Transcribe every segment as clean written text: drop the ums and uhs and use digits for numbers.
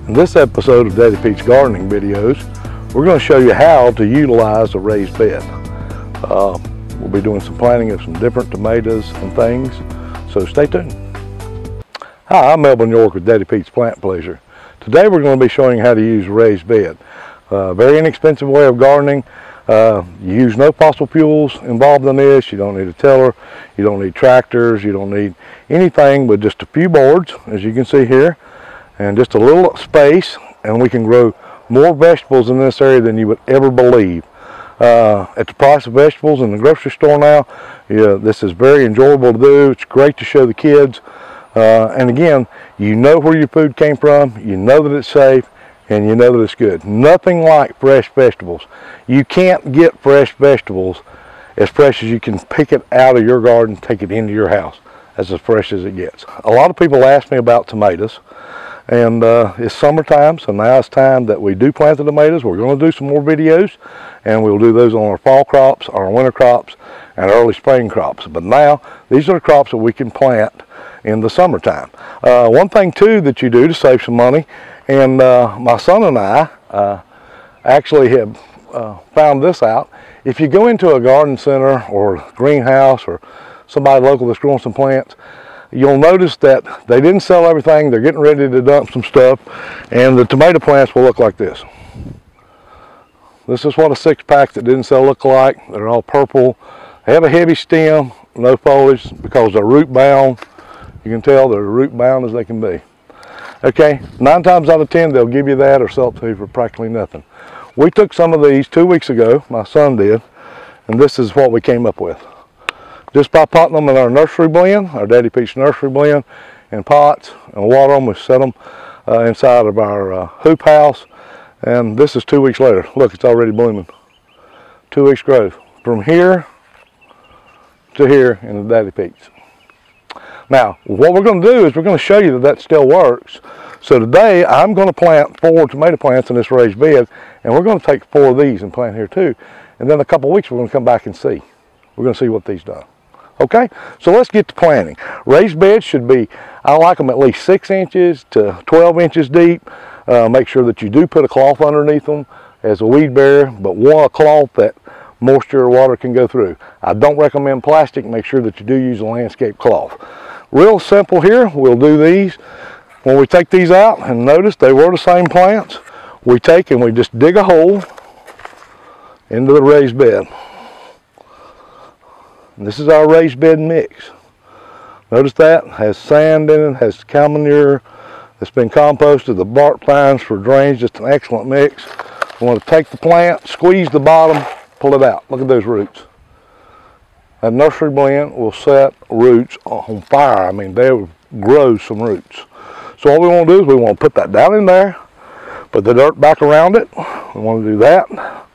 In this episode of Daddy Pete's Gardening Videos, we're going to show you how to utilize a raised bed. We'll be doing some planting of some different tomatoes and things, so stay tuned. Hi, I'm Melvin York with Daddy Pete's Plant Pleasure. Today we're going to be showing you how to use a raised bed. Very inexpensive way of gardening. You use no fossil fuels involved in this. You don't need a tiller, you don't need tractors, you don't need anything but just a few boards, as you can see here, and just a little space, and we can grow more vegetables in this area than you would ever believe. At the price of vegetables in the grocery store now, this is very enjoyable to do. It's great to show the kids. And again, you know where your food came from, you know that it's safe, and you know that it's good. Nothing like fresh vegetables. You can't get fresh vegetables as fresh as you can pick it out of your garden, take it into your house. That's as fresh as it gets. A lot of people ask me about tomatoes, and it's summertime, so now it's time that we do plant the tomatoes. We're going to do some more videos, and we'll do those on our fall crops, our winter crops, and early spring crops. But now, these are the crops that we can plant in the summertime. One thing too that you do to save some money, and my son and I actually have found this out. If you go into a garden center or a greenhouse or somebody local that's growing some plants, you'll notice that they didn't sell everything. They're getting ready to dump some stuff, and the tomato plants will look like this. This is what a 6-pack that didn't sell look like. They're all purple. They have a heavy stem, no foliage, because they're root bound. You can tell they're root bound as they can be. Okay, 9 times out of 10 they'll give you that or sell it to you for practically nothing. We took some of these 2 weeks ago, my son did, and this is what we came up with. Just by potting them in our nursery blend, our Daddy Pete's nursery blend, in pots, and water them. We set them inside of our hoop house, and this is 2 weeks later. Look, it's already blooming. 2 weeks growth. From here to here in the Daddy Pete's. Now, what we're going to do is we're going to show you that that still works. So today, I'm going to plant 4 tomato plants in this raised bed, and we're going to take 4 of these and plant here too. And then in a couple of weeks, we're going to come back and see. We're going to see what these done. Okay, so let's get to planting. Raised beds should be, I like them at least 6 inches to 12 inches deep. Make sure that you do put a cloth underneath them as a weed barrier, but a cloth that moisture or water can go through. I don't recommend plastic. Make sure that you do use a landscape cloth. Real simple here. We'll do these. When we take these out, and notice they were the same plants, we take and we just dig a hole into the raised bed. And this is our raised bed mix. Notice that has sand in it, has cow manure that's been composted, the bark fines for drains, just an excellent mix. We want to take the plant, squeeze the bottom, pull it out. Look at those roots. That nursery blend will set roots on fire. I mean, they will grow some roots. So all we want to do is we want to put that down in there, put the dirt back around it. We want to do that.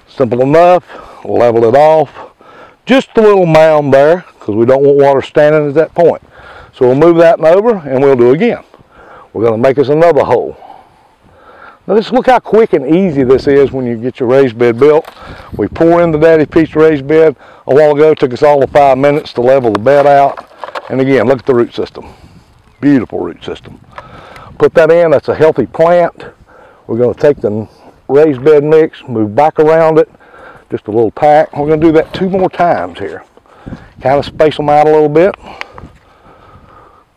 Simple enough. Level it off. Just a little mound there, because we don't want water standing at that point. So we'll move that over, and we'll do it again. We're going to make us another hole. Now just look how quick and easy this is when you get your raised bed built. We pour in the Daddy Pete's raised bed. A while ago, it took us all of 5 minutes to level the bed out. And again, look at the root system. Beautiful root system. Put that in, that's a healthy plant. We're going to take the raised bed mix, move back around it. Just a little pack. We're going to do that 2 more times here. Kind of space them out a little bit.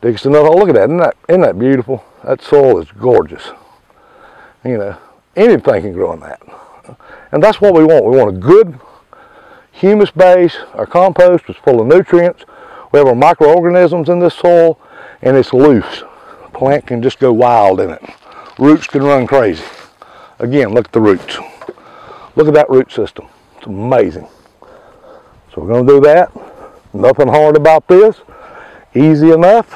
Dig us another hole. Look at that. Isn't that beautiful? That soil is gorgeous. You know, anything can grow in that. And that's what we want. We want a good humus base. Our compost is full of nutrients. We have our microorganisms in this soil, and it's loose. The plant can just go wild in it. Roots can run crazy. Again, look at the roots. Look at that root system. It's amazing. So we're going to do that. Nothing hard about this. Easy enough.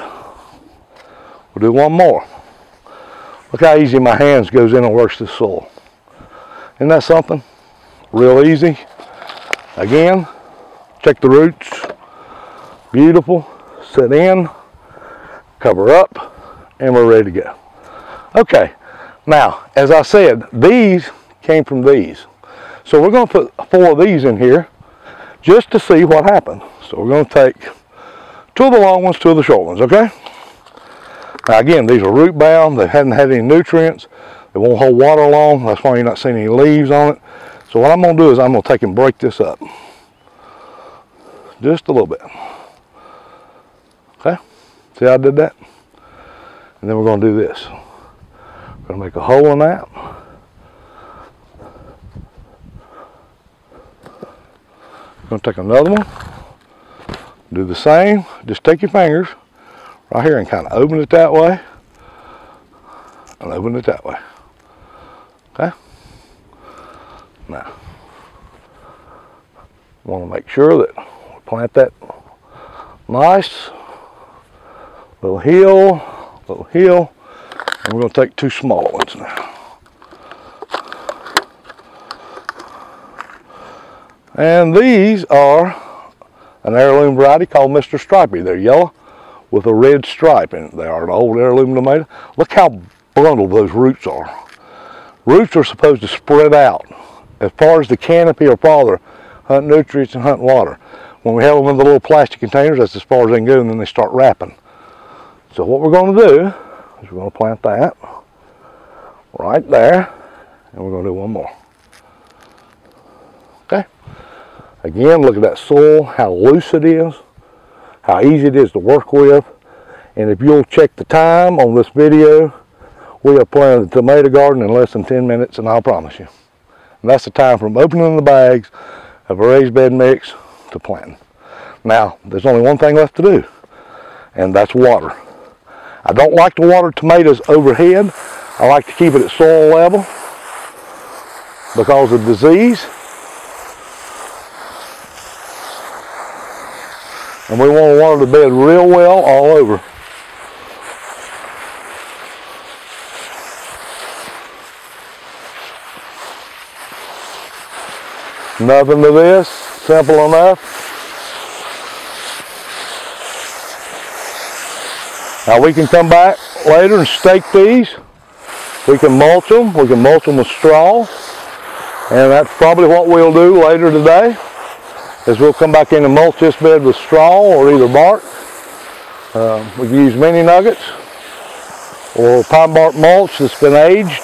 We'll do one more. Look how easy my hands goes in and works this soil. Isn't that something? Real easy. Again, check the roots. Beautiful. Set in. Cover up. And we're ready to go. Okay. Now, as I said, these came from these. So we're going to put 4 of these in here just to see what happens. So we're going to take 2 of the long ones, 2 of the short ones, okay? Now again, these are root bound. They hadn't had any nutrients. They won't hold water long. That's why you're not seeing any leaves on it. So what I'm going to do is I'm going to take and break this up. Just a little bit. Okay? See how I did that? And then we're going to do this. We're going to make a hole in that. We're going to take another one. Do the same. Just take your fingers right here and kind of open it that way. And open it that way. Okay? Now, I want to make sure that we plant that nice. Little hill, and we're going to take 2 small ones now. And these are an heirloom variety called Mr. Stripey. They're yellow with a red stripe in it. They are an old heirloom tomato. Look how bundled those roots are. Roots are supposed to spread out as far as the canopy or farther, hunt nutrients and hunt water. When we have them in the little plastic containers, that's as far as they can go, and then they start wrapping. So what we're going to do is we're going to plant that right there, and we're going to do one more. Okay? Again, look at that soil, how loose it is, how easy it is to work with. And if you'll check the time on this video, we have planted the tomato garden in less than 10 minutes, and I'll promise you. And that's the time from opening the bags of a raised bed mix to planting. Now, there's only one thing left to do, and that's water. I don't like to water tomatoes overhead. I like to keep it at soil level because of disease. And we want to water the bed real well all over. Nothing to this, simple enough. Now we can come back later and stake these. We can mulch them with straw. And that's probably what we'll do later today. Is we'll come back in and mulch this bed with straw or either bark. We can use mini nuggets or pine bark mulch that's been aged.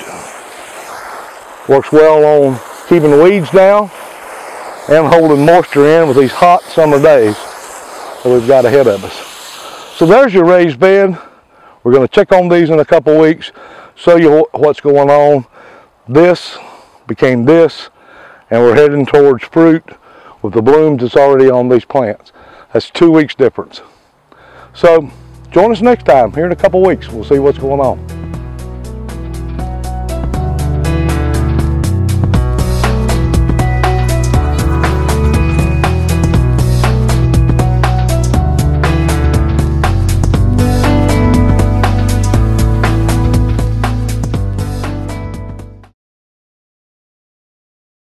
Works well on keeping the weeds down and holding moisture in with these hot summer days that we've got ahead of us. So there's your raised bed. We're going to check on these in a couple weeks, show you what's going on. This became this, and we're heading towards fruit with the blooms that's already on these plants. That's 2 weeks difference. So join us next time here in a couple weeks. We'll see what's going on.